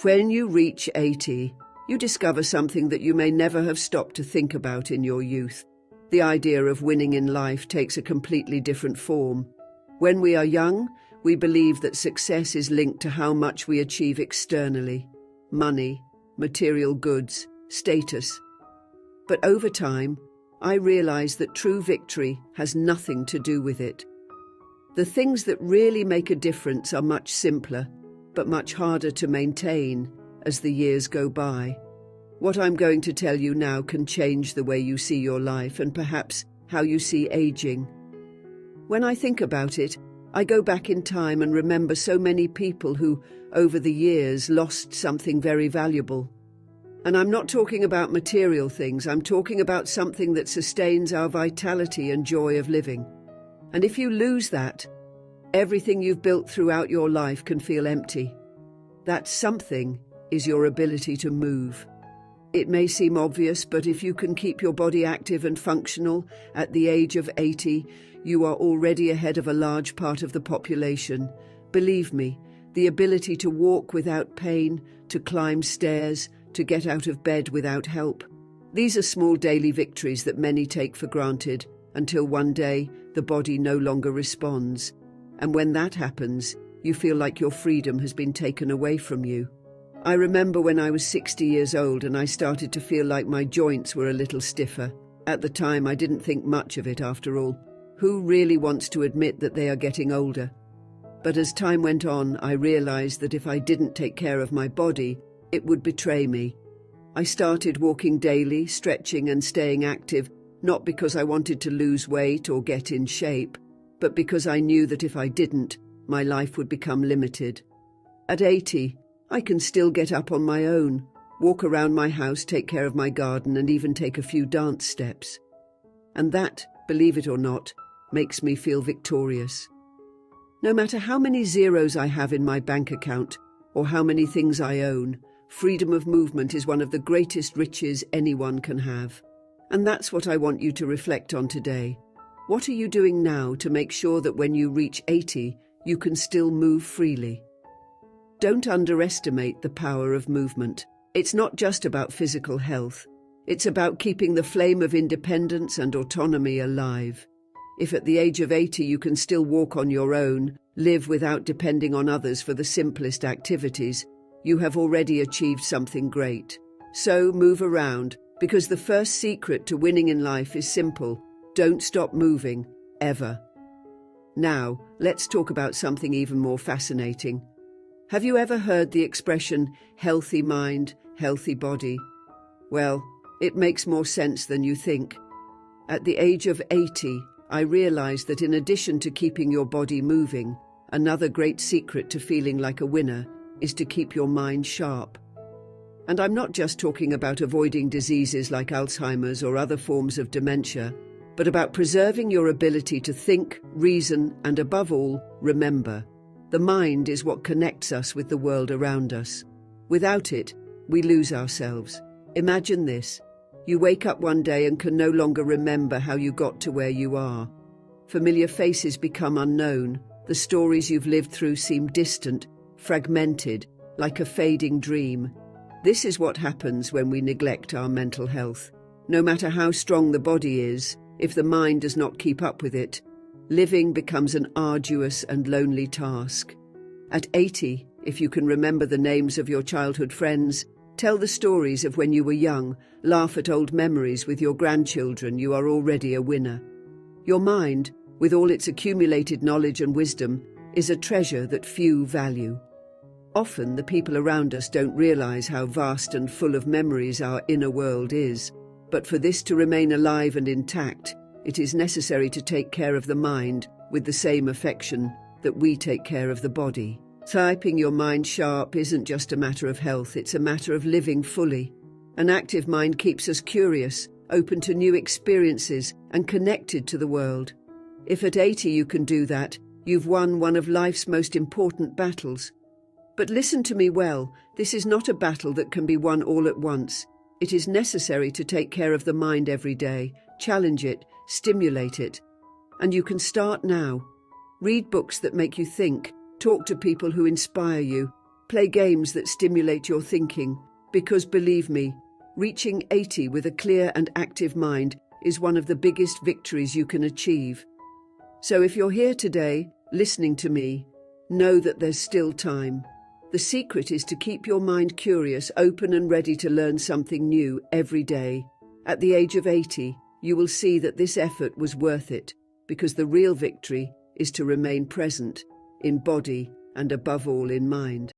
When you reach 80, you discover something that you may never have stopped to think about in your youth. The idea of winning in life takes a completely different form. When we are young, we believe that success is linked to how much we achieve externally: money, material goods, status. But over time, I realized that true victory has nothing to do with it. The things that really make a difference are much simpler, but much harder to maintain as the years go by. What I'm going to tell you now can change the way you see your life and perhaps how you see aging. When I think about it, I go back in time and remember so many people who, over the years, lost something very valuable. And I'm not talking about material things, I'm talking about something that sustains our vitality and joy of living. And if you lose that, everything you've built throughout your life can feel empty. That something is your ability to move. It may seem obvious, but if you can keep your body active and functional at the age of 80, you are already ahead of a large part of the population. Believe me, the ability to walk without pain, to climb stairs, to get out of bed without help. These are small daily victories that many take for granted until one day the body no longer responds. And when that happens, you feel like your freedom has been taken away from you. I remember when I was 60 years old and I started to feel like my joints were a little stiffer. At the time, I didn't think much of it after all. Who really wants to admit that they are getting older? But as time went on, I realized that if I didn't take care of my body, it would betray me. I started walking daily, stretching and staying active, not because I wanted to lose weight or get in shape, but because I knew that if I didn't, my life would become limited. At 80, I can still get up on my own, walk around my house, take care of my garden, and even take a few dance steps. And that, believe it or not, makes me feel victorious. No matter how many zeros I have in my bank account, or how many things I own, freedom of movement is one of the greatest riches anyone can have. And that's what I want you to reflect on today. What are you doing now to make sure that when you reach 80, you can still move freely? Don't underestimate the power of movement. It's not just about physical health. It's about keeping the flame of independence and autonomy alive. If at the age of 80 you can still walk on your own, live without depending on others for the simplest activities, you have already achieved something great. So move around, because the first secret to winning in life is simple: don't stop moving, ever. Now, let's talk about something even more fascinating. Have you ever heard the expression, healthy mind, healthy body? Well, it makes more sense than you think. At the age of 80, I realized that in addition to keeping your body moving, another great secret to feeling like a winner is to keep your mind sharp. And I'm not just talking about avoiding diseases like Alzheimer's or other forms of dementia, but about preserving your ability to think, reason, and above all, remember. The mind is what connects us with the world around us. Without it, we lose ourselves. Imagine this. You wake up one day and can no longer remember how you got to where you are. Familiar faces become unknown. The stories you've lived through seem distant, fragmented, like a fading dream. This is what happens when we neglect our mental health. No matter how strong the body is, if the mind does not keep up with it, living becomes an arduous and lonely task. At 80, if you can remember the names of your childhood friends, tell the stories of when you were young, laugh at old memories with your grandchildren, you are already a winner. Your mind, with all its accumulated knowledge and wisdom, is a treasure that few value. Often the people around us don't realize how vast and full of memories our inner world is. But for this to remain alive and intact, it is necessary to take care of the mind with the same affection that we take care of the body. Keeping your mind sharp isn't just a matter of health, it's a matter of living fully. An active mind keeps us curious, open to new experiences, and connected to the world. If at 80 you can do that, you've won one of life's most important battles. But listen to me well, this is not a battle that can be won all at once. It is necessary to take care of the mind every day, challenge it, stimulate it. And you can start now. Read books that make you think, talk to people who inspire you, Play games that stimulate your thinking, because believe me, reaching 80 with a clear and active mind is one of the biggest victories you can achieve. So if you're here today, listening to me, know that there's still time. The secret is to keep your mind curious, open and ready to learn something new every day. At the age of 80, you will see that this effort was worth it, because the real victory is to remain present, in body and above all in mind.